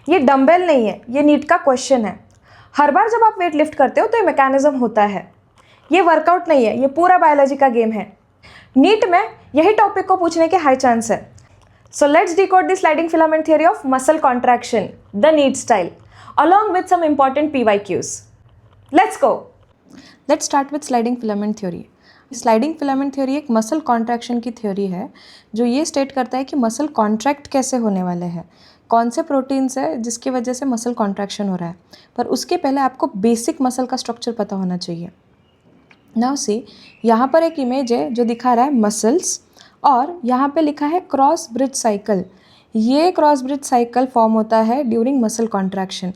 ये डंबल नहीं है, ये नीट का क्वेश्चन है। हर बार जब आप वेट लिफ्ट करते हो तो ये मैकेनिज्म होता है, ये वर्कआउट नहीं है, ये पूरा बायोलॉजी का गेम है। नीट में यही टॉपिक को पूछने के हाई चांस है। So let's decode the sliding filament theory of muscle contraction the NEET style along with some important PYQs. Let's go. Let's start with sliding filament theory. Sliding filament theory एक muscle contraction की theory है जो ये state करता है कि muscle contract कैसे होने वाले हैं, कौन से प्रोटीन्स है जिसकी वजह से मसल कॉन्ट्रैक्शन हो रहा है। पर उसके पहले आपको बेसिक मसल का स्ट्रक्चर पता होना चाहिए। नाउ सी, यहाँ पर एक इमेज है जो दिखा रहा है मसल्स और यहाँ पे लिखा है क्रॉस ब्रिज साइकिल। ये क्रॉस ब्रिज साइकिल फॉर्म होता है ड्यूरिंग मसल कॉन्ट्रैक्शन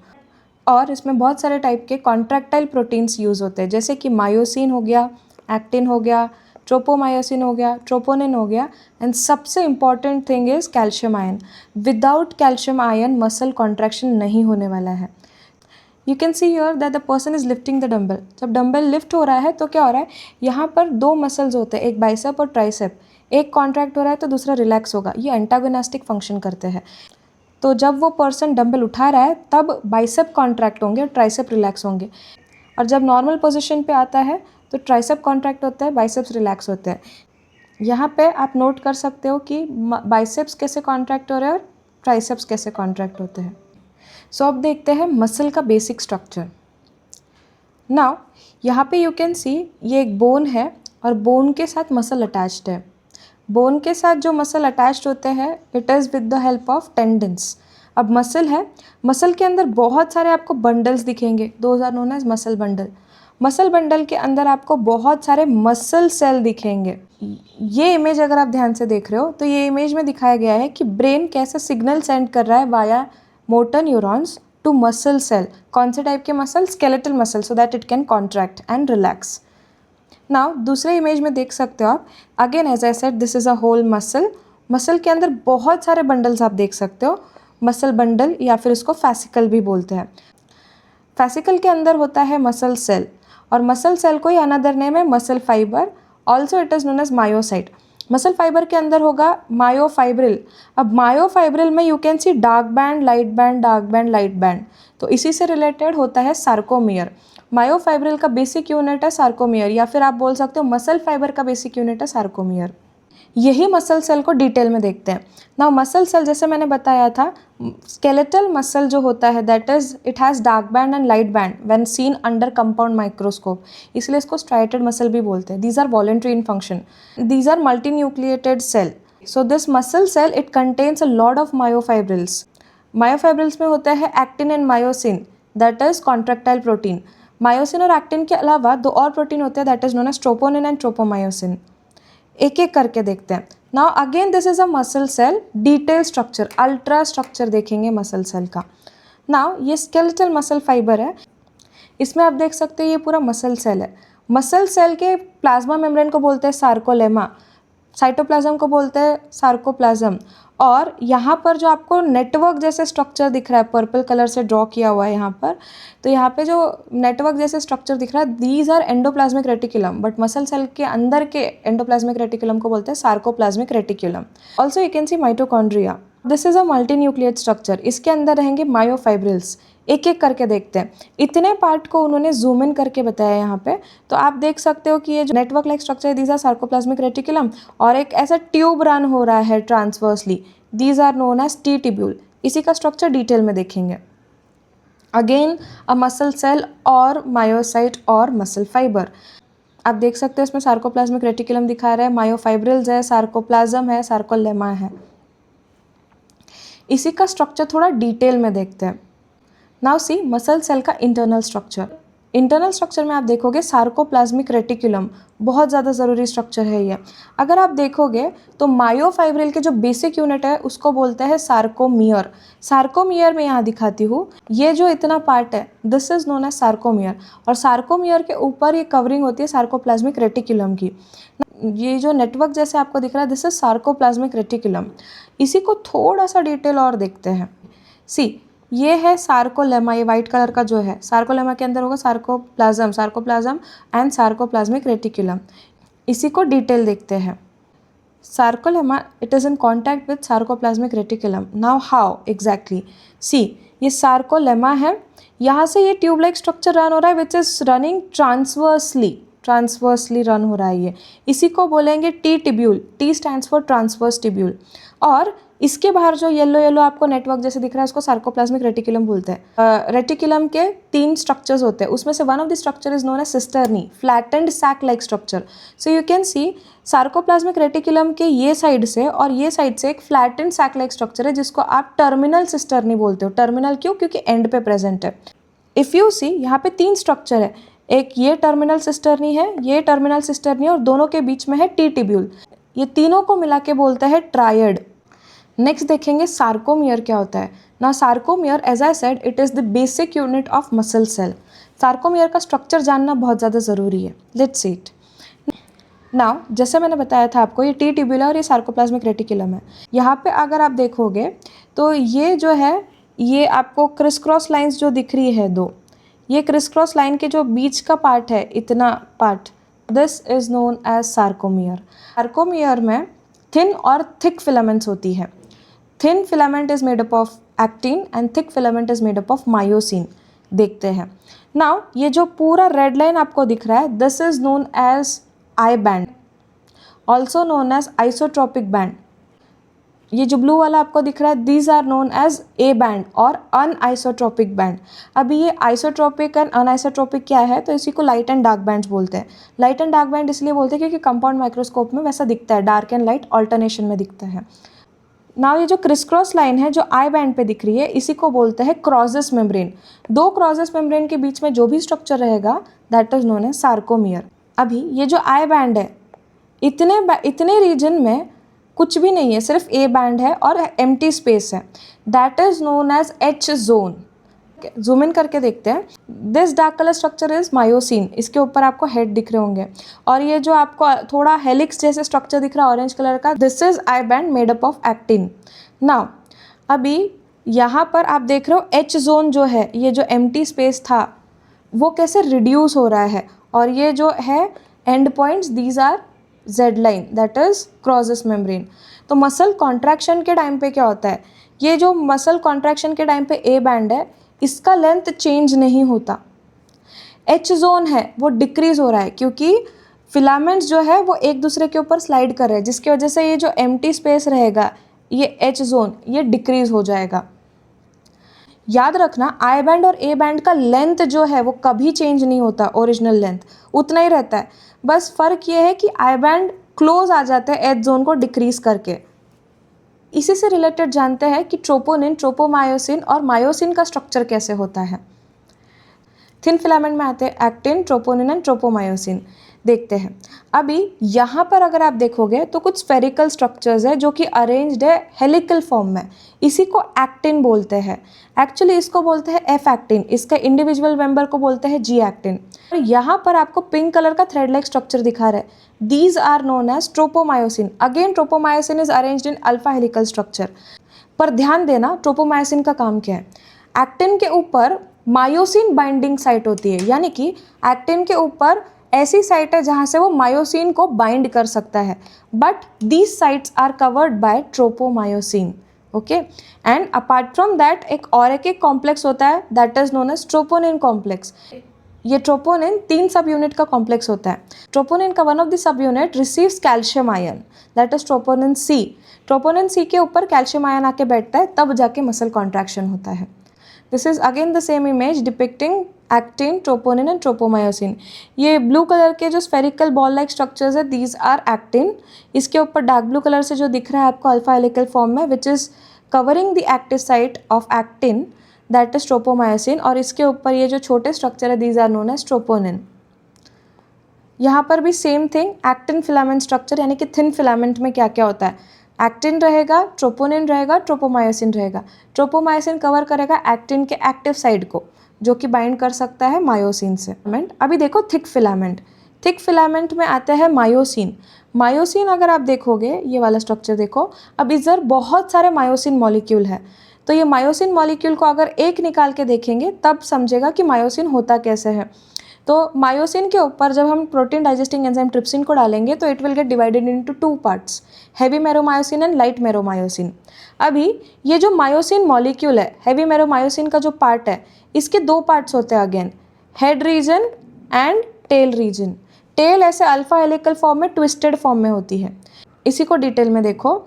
और इसमें बहुत सारे टाइप के कॉन्ट्रैक्टाइल प्रोटीन्स यूज़ होते हैं, जैसे कि मायोसिन हो गया, एक्टिन हो गया, ट्रोपोमायोसिन हो गया, ट्रोपोनिन हो गया, एंड सबसे important thing is calcium ion. Without calcium ion muscle contraction नहीं होने वाला है। You can see here that the person is lifting the dumbbell. जब डंबल लिफ्ट हो रहा है तो क्या हो रहा है, यहाँ पर दो मसल्स होते हैं, एक बाइसेप और ट्राइसेप। एक कॉन्ट्रैक्ट हो रहा है तो दूसरा रिलैक्स होगा, ये एंटागोनिस्टिक फंक्शन करते हैं। तो जब वो पर्सन डंबल उठा रहा है तब बाइसेप कॉन्ट्रैक्ट होंगे और ट्राइसेप रिलैक्स होंगे, और जब नॉर्मल पोजीशन पे आता है तो ट्राइसेप कॉन्ट्रैक्ट होता है, बाइसेप्स रिलैक्स होते हैं। यहाँ पे आप नोट कर सकते हो कि बाइसेप्स कैसे कॉन्ट्रैक्ट हो रहे हैं और ट्राइसेप्स कैसे कॉन्ट्रैक्ट होते हैं। सो अब देखते हैं मसल का बेसिक स्ट्रक्चर। नाउ यहाँ पे यू कैन सी ये एक बोन है और बोन के साथ मसल अटैच्ड है। बोन के साथ जो मसल अटैच्ड होते हैं it is with the help of tendons. अब मसल है, मसल के अंदर बहुत सारे आपको बंडल्स दिखेंगे, those are known as muscle bundle. Muscle bundle के अंदर आपको बहुत सारे मसल सेल दिखेंगे। ये इमेज अगर आप ध्यान से देख रहे हो तो ये इमेज में दिखाया गया है कि ब्रेन कैसे सिग्नल सेंड कर रहा है via motor neurons to muscle cell. कौन से टाइप के muscle? Skeletal muscle, so that it can contract and relax. Now दूसरे इमेज में देख सकते हो आप, again as I said this is a whole muscle. Muscle के अंदर बहुत सारे बंडल्स आप देख सकते हो, मसल बंडल या फिर इसको फैसिकल भी बोलते हैं। फैसिकल के अंदर होता है मसल सेल और मसल सेल को ही अनदर नेम है muscle fibre, also it is known as myocyte. Muscle fibre के अंदर होगा मायोफाइब्रिल। अब मायोफाइब्रिल में you can see dark band, light band, dark band, light band, तो इसी से रिलेटेड होता है सार्कोमियर। मायोफाइब्रिल का बेसिक यूनिट है सार्कोमियर, या फिर आप बोल सकते हो मसल फाइबर का बेसिक यूनिट है सार्कोमियर। यही मसल सेल को डिटेल में देखते हैं। नाउ मसल सेल जैसे मैंने बताया था, स्केलेटल मसल जो होता है that is it has dark band and light band when seen under compound microscope, इसलिए इसको स्ट्राइटेड मसल भी बोलते हैं। These are voluntary in function, these are multi nucleated cell. So this muscle cell it contains a lot of myofibrils. Myofibrils में होता है actin and myosin that is contractile protein. Myosin और actin के अलावा दो और प्रोटीन होते हैं that is known as troponin and tropomyosin. एक एक करके देखते हैं। Now again this is a muscle cell, detail structure, ultra structure देखेंगे मसल सेल का। नाउ ये स्केलेटल मसल फाइबर है, इसमें आप देख सकते हैं ये पूरा मसल सेल है। मसल सेल के प्लाज्मा मेम्ब्रेन को बोलते हैं सार्कोलेमा, साइटोप्लाज्म को बोलते हैं सार्कोप्लाज्म, और यहाँ पर जो आपको नेटवर्क जैसे स्ट्रक्चर दिख रहा है, पर्पल कलर से ड्रॉ किया हुआ है यहाँ पर, तो यहाँ पे जो नेटवर्क जैसे स्ट्रक्चर दिख रहा है these are endoplasmic reticulum, but muscle cell के अंदर के एंडोप्लाज्मिक रेटिकुलम को बोलते हैं sarcoplasmic reticulum. Also you can see mitochondria, this is a multi nucleate structure, इसके अंदर रहेंगे मायोफाइब्रिल्स। एक एक करके देखते हैं। इतने पार्ट को उन्होंने जूम इन करके बताया यहाँ पे, तो आप देख सकते हो कि ये जो नेटवर्क लाइक स्ट्रक्चर है दीज आर सार्कोप्लाज्मिक रेटिकुलम, और एक ऐसा ट्यूब रन हो रहा है transversely, these are known as T tubule. इसी का स्ट्रक्चर डिटेल में देखेंगे। अगेन अ मसल सेल और मायोसाइट और मसल फाइबर, आप देख सकते हो इसमें सार्कोप्लाज्मिक रेटिकुलम दिखा रहा है, मायोफाइब्रिल्स है, सार्कोप्लाज्म है, सार्कोलेमा है। इसी का स्ट्रक्चर थोड़ा डिटेल में देखते हैं। नाउ सी मसल सेल का इंटरनल स्ट्रक्चर। इंटरनल स्ट्रक्चर में आप देखोगे सार्कोप्लाज्मिक रेटिकुलम, बहुत ज़्यादा ज़रूरी स्ट्रक्चर है ये। अगर आप देखोगे तो मायोफाइब्रिल के जो बेसिक यूनिट है उसको बोलते हैं सार्कोमियर। सार्कोमियर में यहाँ दिखाती हूँ, ये जो इतना पार्ट है this is known as sarcomere, और सार्कोमियर के ऊपर ये कवरिंग होती है सार्कोप्लाज्मिक रेटिकुलम की। ये जो नेटवर्क जैसे आपको दिख रहा है दिस इज सार्कोप्लाज्मिक रेटिकुलम। इसी को थोड़ा सा डिटेल और देखते हैं। सी ये है सार्कोलेमा, ये वाइट कलर का जो है सार्कोलेमा के अंदर होगा sarcoplasm, sarcoplasm and sarcoplasmic reticulum. इसी को डिटेल देखते हैं। Sarcolemma it is in contact with sarcoplasmic reticulum. Now how exactly? See ये सार्कोलेमा है, यहाँ से ये ट्यूब लाइक स्ट्रक्चर रन हो रहा है which is running transversely run हो रहा है ये, इसी को बोलेंगे T tubule, T stands for transverse tubule. और इसके बाहर जो येलो येलो आपको नेटवर्क जैसे दिख रहा है उसको सार्कोप्लाज्मिक रेटिकुलम बोलते हैं। रेटिकुलम के 3 स्ट्रक्चर्स होते हैं, उसमें से one of the structure is known as cisternae, flattened sac like structure. So you can see sarcoplasmic reticulum के ये साइड से और ये साइड से एक फ्लैटेंड सैक लाइक स्ट्रक्चर है जिसको आप टर्मिनल सिस्टर्नी बोलते हो। टर्मिनल क्यों? क्योंकि एंड पे प्रेजेंट है। इफ़ यू सी यहाँ पे 3 स्ट्रक्चर है, एक ये टर्मिनल सिस्टर्नी है, ये टर्मिनल सिस्टर्नी है और दोनों के बीच में है टी टिब्यूल। ये तीनों को मिला के बोलते हैं ट्रायड। नेक्स्ट देखेंगे सार्कोमियर क्या होता है ना। Sarcomere as I said it is the basic unit of muscle cell. Sarcomere का स्ट्रक्चर जानना बहुत ज़्यादा ज़रूरी है। Let's see it now. जैसे मैंने बताया था आपको, ये टी टिब्यूल और ये सार्कोप्लाज्मिक रेटिकुलम है। यहाँ पे अगर आप देखोगे तो ये जो है ये आपको क्रिस क्रॉस लाइन्स जो दिख रही है 2, ये क्रिस क्रॉस लाइन के जो बीच का पार्ट है, इतना part, this is known as sarcomere. Sarcomere में थिन और थिक फिलामेंट्स होती है। Thin filament is made up of actin and thick filament is made up of myosin. देखते हैं नाउ, ये जो पूरा रेड लाइन आपको दिख रहा है, this is known as I band, also known as isotropic band. ये जो ब्लू वाला आपको दिख रहा है, these are known as A band और अनआइसोट्रोपिक बैंड। अभी ये आइसोट्रोपिक एंड अनआइसोट्रोपिक क्या है, तो इसी को लाइट एंड डार्क बैंड्स बोलते हैं। लाइट एंड डार्क बैंड इसलिए बोलते हैं क्योंकि कंपाउंड माइक्रोस्कोप में वैसा दिखता है, डार्क एंड लाइट ऑल्टरनेशन में दिखता है। नाउ ये जो क्रिस क्रॉस लाइन है जो आई बैंड पे दिख रही है, इसी को बोलते हैं क्रॉसेस मेम्ब्रेन। 2 क्रॉसेस मेम्ब्रेन के बीच में जो भी स्ट्रक्चर रहेगा that is known as sarcomere. अभी ये जो आई बैंड है, इतने रीजन में कुछ भी नहीं है, सिर्फ ए बैंड है और एम्प्टी स्पेस है, that is known as H zone. Zoom in करके देखते हैं। This dark colour structure is myosin, इसके ऊपर आपको हेड दिख रहे होंगे। और ये जो आपको थोड़ा हेलिक्स जैसे स्ट्रक्चर दिख रहा है ऑरेंज कलर का, this is I band made up of actin. Now अभी यहाँ पर आप देख रहे हो एच जोन जो है, ये जो एम्प्टी स्पेस था वो कैसे रिड्यूस हो रहा है, और ये जो है and points, these are Z line, that is crosses membrane. तो मसल कॉन्ट्रैक्शन के टाइम पे क्या होता है, ये जो मसल कॉन्ट्रैक्शन के टाइम पे ए बैंड है, इसका लेंथ चेंज नहीं होता। एच जोन है वो डिक्रीज हो रहा है क्योंकि फिलामेंट्स जो है वो एक दूसरे के ऊपर स्लाइड कर रहे हैं, जिसकी वजह से ये जो एम्प्टी स्पेस रहेगा, ये एच जोन, ये डिक्रीज हो जाएगा। याद रखना, आई बैंड और ए बैंड का लेंथ जो है वो कभी चेंज नहीं होता, ओरिजिनल लेंथ उतना ही रहता है। बस फ़र्क ये है कि आई बैंड क्लोज आ जाता है एच जोन को डिक्रीज करके। इसी से रिलेटेड जानते हैं कि ट्रोपोनिन, ट्रोपोमायोसिन और मायोसिन का स्ट्रक्चर कैसे होता है। थिन फिलामेंट में आते हैं एक्टिन, ट्रोपोनिन एंड ट्रोपोमायोसिन। देखते हैं अभी यहाँ पर अगर आप देखोगे तो कुछ स्फेरिकल स्ट्रक्चर्स है जो कि अरेंज्ड है हेलिकल फॉर्म में, इसी को एक्टिन बोलते हैं। एक्चुअली इसको बोलते हैं एफ एक्टिन, इसका इंडिविजुअल मेंबर को बोलते हैं जी एक्टिन। और यहाँ पर आपको पिंक कलर का थ्रेड लाइक स्ट्रक्चर दिखा रहा है, these are known as tropomyosin. Again tropomyosin is arranged in alpha helical structure. पर ध्यान देना, ट्रोपोमायोसिन का काम क्या है, एक्टिन के ऊपर मायोसिन बाइंडिंग साइट होती है, यानी कि एक्टिन के ऊपर ऐसी साइट है जहाँ से वो मायोसिन को बाइंड कर सकता है, but these sites are covered by tropomyosin. Okay, and apart from that एक कॉम्प्लेक्स होता है that is known as troponin complex. ये ट्रोपोनिन 3 सब यूनिट का कॉम्प्लेक्स होता है। ट्रोपोनिन का one of the subunit receives calcium ion, that is troponin C. Troponin C के ऊपर कैल्शियम आयन आके बैठता है, तब जाके मसल कॉन्ट्रैक्शन होता है। This is again the same image depicting actin, troponin and tropomyosin. ये ब्लू कलर के जो स्फेरिकल बॉल लाइक स्ट्रक्चर्स है, दीज आर एक्टिन। इसके ऊपर डार्क ब्लू कलर से जो दिख रहा है आपको अल्फा हेलिकल फॉर्म में, which is covering the active site of actin, that is tropomyosin. और इसके ऊपर ये जो छोटे स्ट्रक्चर है, these are known as troponin. यहाँ पर भी same thing, actin filament structure, यानी कि थिन फिलामेंट में क्या क्या होता है, एक्टिन रहेगा, ट्रोपोनिन रहेगा, ट्रोपोमायोसिन रहेगा। ट्रोपोमायोसिन कवर करेगा एक्टिन के एक्टिव साइड को, जो कि बाइंड कर सकता है मायोसिन से। अभी देखो थिक फिलामेंट। थिक फिलामेंट में आता है मायोसिन। मायोसिन अगर आप देखोगे, ये वाला स्ट्रक्चर देखो, अब इधर बहुत सारे मायोसिन मॉलिक्यूल है, तो ये मायोसिन मॉलिक्यूल को अगर एक निकाल के देखेंगे तब समझेगा कि मायोसिन होता कैसे है। तो मायोसिन के ऊपर जब हम प्रोटीन डाइजेस्टिंग एंजाइम ट्रिप्सिन को डालेंगे तो it will get divided into 2 parts, heavy meromyosin and light meromyosin. अभी ये जो मायोसिन मॉलिक्यूल है, हैवी मेरोमायोसिन का जो पार्ट है, इसके 2 पार्ट्स होते हैं again, head region and tail region. Tail ऐसे अल्फा हेलिकल फॉर्म में ट्विस्टेड फॉर्म में होती है। इसी को डिटेल में देखो।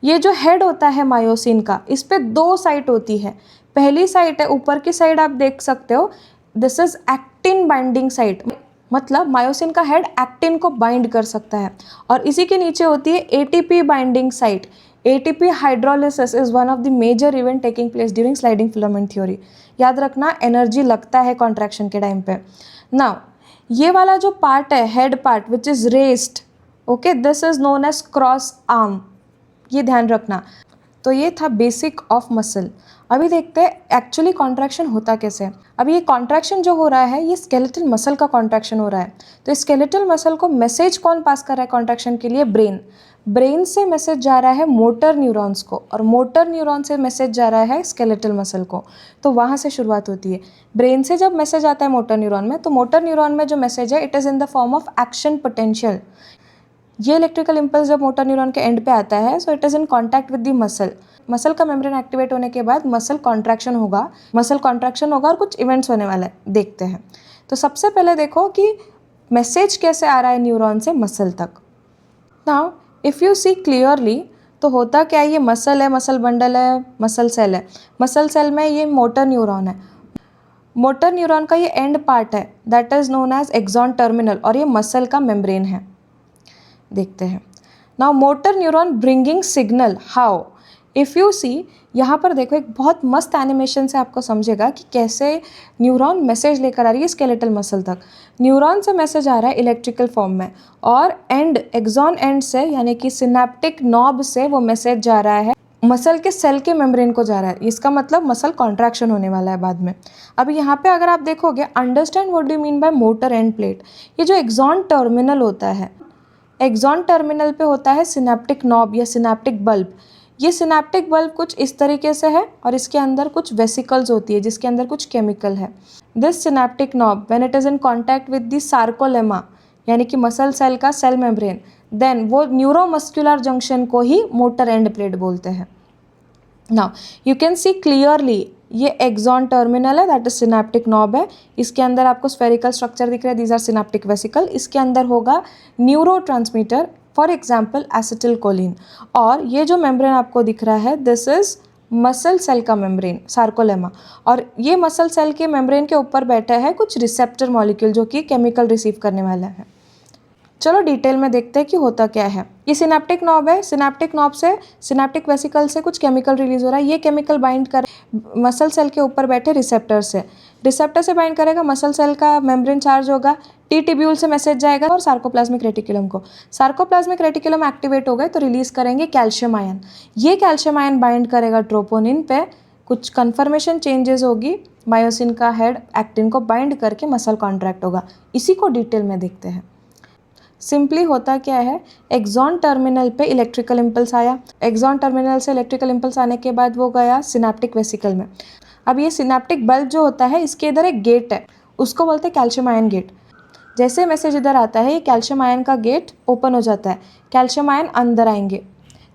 ये जो हेड होता है मायोसिन का, इस पे 2 साइट होती है। पहली साइट है ऊपर की साइड, आप देख सकते हो, this is actin binding site, मतलब मायोसिन का हेड एक्टिन को बाइंड कर सकता है। और इसी के नीचे होती है ATP binding site. ATP hydrolysis is one of the major event taking place during sliding filament theory. याद रखना, एनर्जी लगता है कॉन्ट्रैक्शन के टाइम पे। नाउ ये वाला जो पार्ट है, head part which is raised, okay, this is known as cross arm, ये ध्यान रखना। तो ये था बेसिक ऑफ मसल। अभी देखते हैं एक्चुअली कॉन्ट्रैक्शन होता कैसे है। अभी ये कॉन्ट्रैक्शन जो हो रहा है, ये स्केलेटल मसल का कॉन्ट्रैक्शन हो रहा है। तो स्केलेटल मसल को मैसेज कौन पास कर रहा है कॉन्ट्रैक्शन के लिए? ब्रेन। ब्रेन से मैसेज जा रहा है मोटर न्यूरॉन्स को, और मोटर न्यूरॉन से मैसेज जा रहा है स्केलेटल मसल को। तो वहाँ से शुरुआत होती है। ब्रेन से जब मैसेज आता है मोटर न्यूरॉन में, तो मोटर न्यूरॉन में जो मैसेज है, it is in the form of action potential. ये इलेक्ट्रिकल इम्पल्स जब मोटर न्यूरॉन के एंड पे आता है, so it is in contact with the muscle. Muscle का मेम्ब्रेन एक्टिवेट होने के बाद मसल कॉन्ट्रैक्शन होगा, और कुछ इवेंट्स होने वाले हैं, देखते हैं। तो सबसे पहले देखो कि मैसेज कैसे आ रहा है न्यूरॉन से मसल तक। Now if you see clearly, तो होता क्या है, ये मसल है, मसल बंडल है, मसल सेल है। मसल सेल में ये मोटर न्यूरॉन है। मोटर न्यूरॉन का ये एंड पार्ट है, that is known as axon terminal, और ये मसल का मेम्ब्रेन है। देखते हैं। Now motor neuron bringing signal, how? If you see, यहाँ पर देखो, एक बहुत मस्त एनिमेशन से आपको समझेगा कि कैसे न्यूरॉन मैसेज लेकर आ रही है स्केलेटल मसल तक। न्यूरॉन से मैसेज आ रहा है इलेक्ट्रिकल फॉर्म में, और एंड एक्सॉन एंड से, यानी कि सिनेप्टिक नॉब से वो मैसेज जा रहा है मसल के सेल के मेम्ब्रेन को जा रहा है। इसका मतलब मसल कॉन्ट्रैक्शन होने वाला है बाद में। अब यहाँ पे अगर आप देखोगे, understand what do mean by motor end plate. ये जो एक्सॉन टर्मिनल होता है, एक्सॉन टर्मिनल पे होता है सिनेप्टिक नॉब या सिनेप्टिक बल्ब। ये सिनेप्टिक बल्ब कुछ इस तरीके से है, और इसके अंदर कुछ वेसिकल्स होती है जिसके अंदर कुछ केमिकल है। This synaptic knob when it is in contact with the sarcolemma, यानी कि मसल सेल का सेल मेम्ब्रेन, देन वो न्यूरोमस्कुलर जंक्शन को ही मोटर एंड प्लेट बोलते हैं। Now you can see clearly, ये एक्सॉन टर्मिनल है, दैट इज सिनेप्टिक नॉब है। इसके अंदर आपको स्फेरिकल स्ट्रक्चर दिख रहा है, दीज आर सिनेप्टिक वेसिकल। इसके अंदर होगा न्यूरोट्रांसमीटर, फॉर एग्जाम्पल एसिटिलकोलिन। और ये जो मेम्ब्रेन आपको दिख रहा है, दिस इज मसल सेल का मेम्ब्रेन, सार्कोलेमा। और ये मसल सेल के मेम्ब्रेन के ऊपर बैठा है कुछ रिसेप्टर मॉलिक्यूल, जो कि केमिकल रिसीव करने वाला है। चलो डिटेल में देखते हैं कि होता क्या है। ये सिनेप्टिक नॉब है। सिनेप्टिक नॉब से, सिनेप्टिक वेसिकल से कुछ केमिकल रिलीज हो रहा है। ये केमिकल बाइंड कर मसल सेल के ऊपर बैठे रिसेप्टर से, बाइंड करेगा, मसल सेल का मेम्ब्रेन चार्ज होगा, टी टिब्यूल से मैसेज जाएगा और सार्कोप्लाज्मिक रेटिकुलम को। सार्कोप्लाज्मिक रेटिकुलम एक्टिवेट हो गए तो रिलीज करेंगे कैल्शियम आयन। ये कैल्शियम आयन बाइंड करेगा ट्रोपोनिन पे, कुछ कन्फर्मेशन चेंजेस होगी, मायोसिन का हेड एक्टिन को बाइंड करके मसल कॉन्ट्रैक्ट होगा। इसी को डिटेल में देखते हैं। सिंपली होता क्या है, एक्सॉन टर्मिनल पे इलेक्ट्रिकल इम्पल्स आया, एक्सॉन टर्मिनल से इलेक्ट्रिकल इम्पल्स आने के बाद वो गया सिनेप्टिक वेसिकल में। अब ये सिनेप्टिक बल्ब जो होता है, इसके इधर एक गेट है, उसको बोलते हैं कैल्शियम आयन गेट। जैसे मैसेज इधर आता है, ये कैल्शियम आयन का गेट ओपन हो जाता है, कैल्शियम आयन अंदर आएंगे,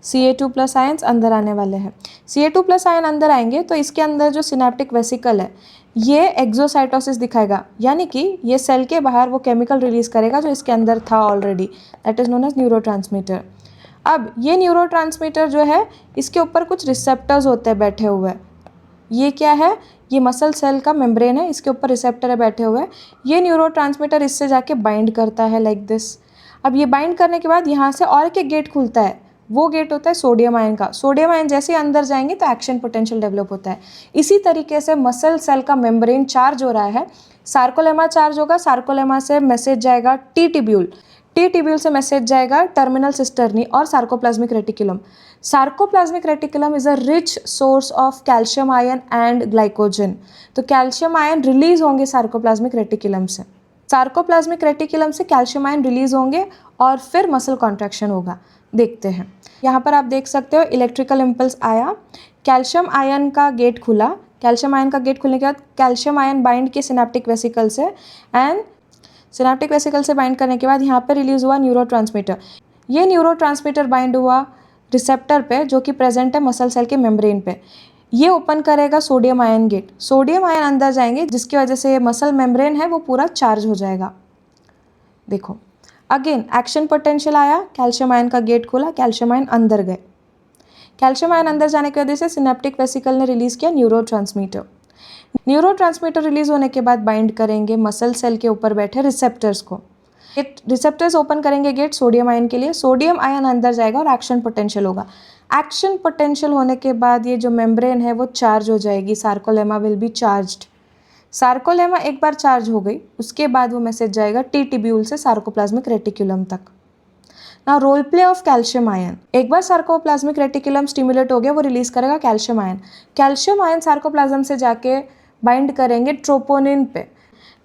Ca2+ आयन्स अंदर आने वाले हैं। Ca2+ आयन अंदर आएंगे तो इसके अंदर जो सिनेप्टिक वेसिकल है, ये एक्सोसाइटोसिस दिखाएगा, यानी कि ये सेल के बाहर वो केमिकल रिलीज करेगा जो इसके अंदर था already, that is known as neurotransmitter. अब ये न्यूरोट्रांसमीटर जो है, इसके ऊपर कुछ रिसेप्टर्स होते हैं बैठे हुए। ये क्या है, ये मसल सेल का मेम्ब्रेन है, इसके ऊपर रिसेप्टर है बैठे हुए। ये न्यूरोट्रांसमीटर इससे जाके बाइंड करता है लाइक दिस। अब ये बाइंड करने के बाद यहाँ से और एक गेट खुलता है, वो गेट होता है सोडियम आयन का। सोडियम आयन जैसे अंदर जाएंगे तो एक्शन पोटेंशियल डेवलप होता है। इसी तरीके से मसल सेल का मेम्ब्रेन चार्ज हो रहा है, सार्कोलेमा चार्ज होगा, सार्कोलेमा से मैसेज जाएगा टी टिब्यूल, टी टिब्यूल से मैसेज जाएगा टर्मिनल सिस्टर्नी और sarcoplasmic reticulum. Sarcoplasmic reticulum is a rich source of calcium ion and glycogen. तो कैल्शियम आयन रिलीज होंगे सार्कोप्लाज्मिक रेटिकुलम से, सार्कोप्लाज्मिक रेटिकुलम से कैल्शियम आयन रिलीज होंगे और फिर मसल कॉन्ट्रैक्शन होगा। देखते हैं, यहाँ पर आप देख सकते हो इलेक्ट्रिकल इम्पल्स आया, कैल्शियम आयन का गेट खुला, कैल्शियम आयन का गेट खुलने के बाद कैल्शियम आयन बाइंड के सिनेप्टिक वेसिकल से, एंड सिनेप्टिक वेसिकल से बाइंड करने के बाद यहाँ पे रिलीज हुआ न्यूरोट्रांसमीटर। ये न्यूरोट्रांसमीटर बाइंड हुआ रिसेप्टर पे जो कि प्रेजेंट है मसल सेल के मेम्ब्रेन पे। ये ओपन करेगा sodium ion gate, sodium ion अंदर जाएंगे जिसकी वजह से ये मसल मेम्ब्रेन है वो पूरा चार्ज हो जाएगा। देखो अगेन एक्शन पोटेंशियल आया, कैल्शियम आयन का गेट खोला, कैल्शियम आयन अंदर गए। कैल्शियम आयन अंदर जाने की वजह से सिनेप्टिक वेसिकल ने रिलीज किया न्यूरोट्रांसमीटर। न्यूरोट्रांसमीटर रिलीज होने के बाद बाइंड करेंगे मसल सेल के ऊपर बैठे रिसेप्टर्स को। रिसेप्टर्स ओपन करेंगे गेट सोडियम आयन के लिए, सोडियम आयन अंदर जाएगा और एक्शन पोटेंशियल होगा। एक्शन पोटेंशियल होने के बाद ये जो मेम्ब्रेन है वो चार्ज हो जाएगी, sarcolemma will be charged. Sarcolemma एक बार चार्ज हो गई उसके बाद वो मैसेज जाएगा टी टिब्यूल से सार्कोप्लाज्मिक रेटिकुलम तक। ना role play of calcium ion, एक बार सार्कोप्लाज्मिक रेटिकुलम स्टिमुलेट हो गया वो रिलीज करेगा calcium ion. Calcium ion sarcoplasm से जाके बाइंड करेंगे ट्रोपोनिन पे।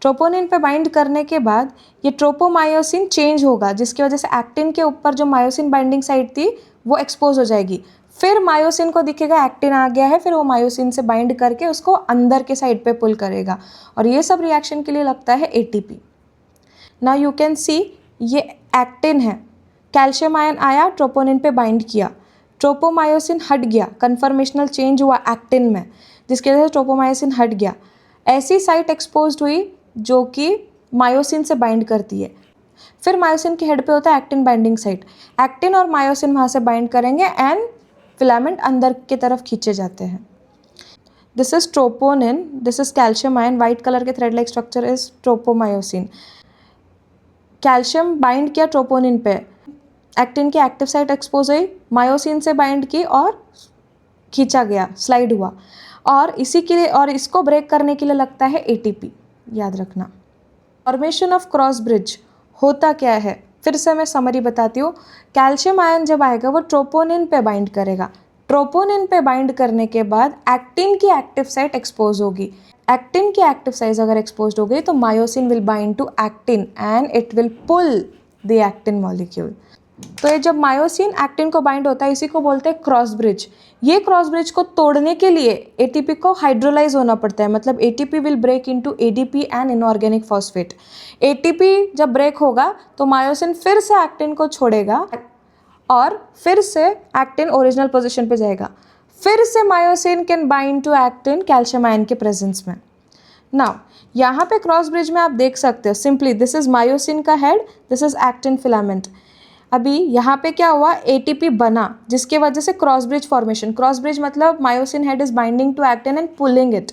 ट्रोपोनिन पे बाइंड करने के बाद ये ट्रोपोमायोसिन चेंज होगा जिसकी वजह से एक्टिन के ऊपर जो मायोसिन बाइंडिंग साइट थी वो एक्सपोज हो जाएगी। फिर मायोसिन को दिखेगा एक्टिन आ गया है, फिर वो मायोसिन से बाइंड करके उसको अंदर के साइड पे पुल करेगा और ये सब रिएक्शन के लिए लगता है एटीपी। नाउ यू कैन सी ये एक्टिन है, कैल्शियम आयन आया ट्रोपोनिन पे बाइंड किया, ट्रोपोमायोसिन हट गया, कन्फर्मेशनल चेंज हुआ एक्टिन में जिसकी वजह से ट्रोपोमायोसिन हट गया। ऐसी साइट एक्सपोज्ड हुई जो कि मायोसिन से बाइंड करती है। फिर मायोसिन के हेड पे होता है एक्टिन बाइंडिंग साइट, एक्टिन और मायोसिन वहाँ से बाइंड करेंगे एंड फिलामेंट अंदर की तरफ खींचे जाते हैं। This is troponin, this is calcium ion, white colour के thread like structure is tropomyosin. Calcium bind किया ट्रोपोनिन पे, एक्टिन की एक्टिव साइट एक्सपोज हुई, मायोसिन से बाइंड की और खींचा गया, स्लाइड हुआ और इसी के लिए और इसको ब्रेक करने के लिए लगता है एटीपी, याद रखना। फॉर्मेशन ऑफ क्रॉस ब्रिज होता क्या है, फिर से मैं समरी बताती हूँ। कैल्शियम आयन जब आएगा वो ट्रोपोनिन पे बाइंड करेगा, ट्रोपोनिन पे बाइंड करने के बाद एक्टिन की एक्टिव साइट एक्सपोज होगी। एक्टिन की एक्टिव साइट अगर एक्सपोज हो गई तो myosin will bind to actin and it will pull the actin molecule. तो ये जब मायोसिन एक्टिन को बाइंड होता है इसी को बोलते हैं क्रॉस ब्रिज। ये क्रॉस ब्रिज को तोड़ने के लिए एटीपी को हाइड्रोलाइज होना पड़ता है, मतलब ATP will break into ADP and inorganic phosphate. ATP जब ब्रेक होगा तो मायोसिन फिर से एक्टिन को छोड़ेगा और फिर से एक्टिन ओरिजिनल पोजीशन पे जाएगा। फिर से myosin can bind to actin calcium ion के प्रेजेंस में। नाउ यहाँ पे क्रॉस ब्रिज में आप देख सकते हो सिंपली दिस इज मायोसिन का head, this is actin filament. अभी यहाँ पे क्या हुआ, एटीपी बना जिसके वजह से cross bridge formation. Cross bridge मतलब myosin head is binding to actin and pulling it.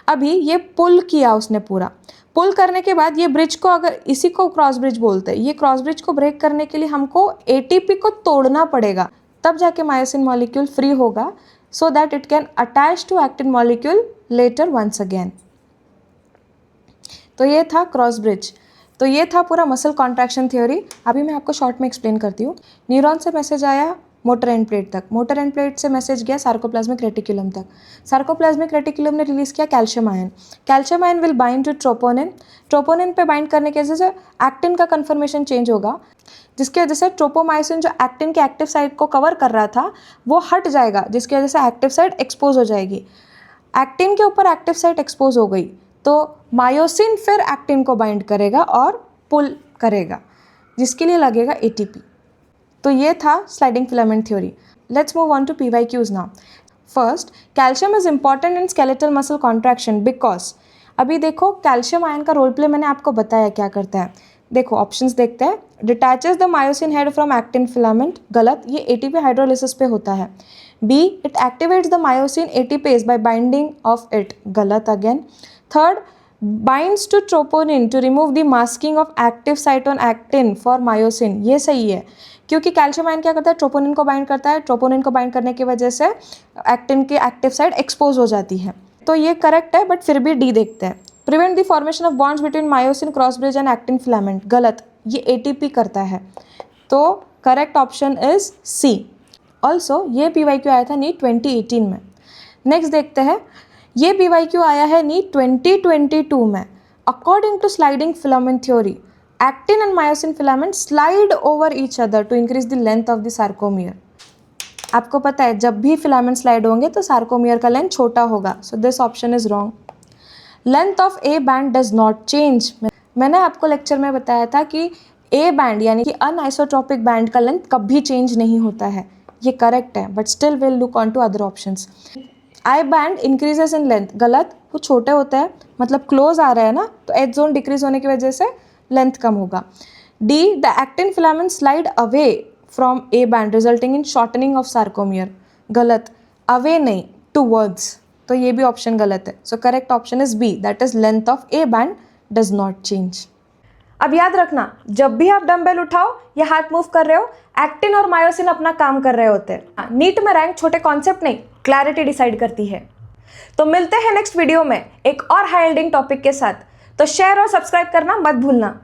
अभी ये पुल किया उसने पूरा, पुल करने के बाद ये ब्रिज को, अगर इसी को क्रॉस ब्रिज बोलते हैं, ये क्रॉस ब्रिज को ब्रेक करने के लिए हमको एटीपी को तोड़ना पड़ेगा, तब जाके मायोसिन मॉलिक्यूल फ्री होगा so that it can attach to actin molecule later once again. तो ये था क्रॉस ब्रिज। तो ये था पूरा मसल कॉन्ट्रैक्शन थ्योरी। अभी मैं आपको शॉर्ट में एक्सप्लेन करती हूँ। न्यूरॉन से मैसेज आया मोटर एंड प्लेट तक, मोटर एंड प्लेट से मैसेज गया सार्कोप्लाज्मिक रेटिकुलम तक, सार्कोप्लाज्मिक रेटिकुलम ने रिलीज किया calcium ion. Calcium ion will bind to troponin, troponin पे बाइंड करने की वजह से एक्टिन का कन्फर्मेशन चेंज होगा जिसकी वजह से ट्रोपोमायोसिन जो एक्टिन के एक्टिव साइट को कवर कर रहा था वो हट जाएगा जिसकी वजह से एक्टिव साइट एक्सपोज हो जाएगी। एक्टिन के ऊपर एक्टिव साइट एक्सपोज हो गई तो मायोसिन फिर एक्टिन को बाइंड करेगा और पुल करेगा जिसके लिए लगेगा एटीपी। तो ये था sliding filament theory. Let's move on to PYQs now. First, calcium is important in skeletal muscle contraction because, अभी देखो कैल्शियम आयन का रोल प्ले मैंने आपको बताया क्या करता है। देखो ऑप्शंस देखते हैं। Detaches the myosin head from actin filament, गलत, ये एटीपी हाइड्रोलिसिस पे होता है। B, it activates the myosin ATPase by binding of it, गलत again. Third, binds to troponin to remove the masking of active site on actin for myosin, ये सही है क्योंकि कैल्शियम आयन क्या करता है, ट्रोपोनिन को बाइंड करता है, ट्रोपोनिन को बाइंड करने की वजह से एक्टिन की एक्टिव साइट एक्सपोज हो जाती है, तो ये करेक्ट है। बट फिर भी डी देखते हैं। Prevent the formation of bonds between myosin cross bridge and actin filament, गलत, ये एटीपी करता है, तो correct option is C. Also ये PYQ आया था नीट 2018 में। नेक्स्ट देखते हैं, ये PYQ आया है नीट 2022 में। According to sliding filament theory, actin and myosin filament slide over each other to increase the length of the sarcomere. आपको पता है जब भी फिलामेंट स्लाइड होंगे तो सार्कोमियर का लेंथ छोटा होगा, so this option is wrong. Length of A band does not change, मैंने आपको लेक्चर में बताया था कि ए बैंड यानी कि अनआइसोट्रॉपिक बैंड का लेंथ कभी चेंज नहीं होता है, ये करेक्ट है, but still will look on to other options. I band increases in length, गलत, वो छोटे होते हैं, मतलब क्लोज आ रहे हैं ना, तो एज जोन डिक्रीज होने की वजह से लेंथ कम होगा। D, the actin filament slide away from A band resulting in shortening of sarcomere, गलत, अवे नहीं, टूवर्ड्स, तो ये भी ऑप्शन गलत है। So correct option is B, that is length of A band does not change. अब याद रखना, जब भी आप डंबल उठाओ या हाथ मूव कर रहे हो, एक्टिन और मायोसिन अपना काम कर रहे होते हैं। नीट में रैंक छोटे कॉन्सेप्ट नहीं, क्लैरिटी डिसाइड करती है। तो मिलते हैं नेक्स्ट वीडियो में एक और हाई यील्डिंग टॉपिक के साथ। तो शेयर और सब्सक्राइब करना मत भूलना।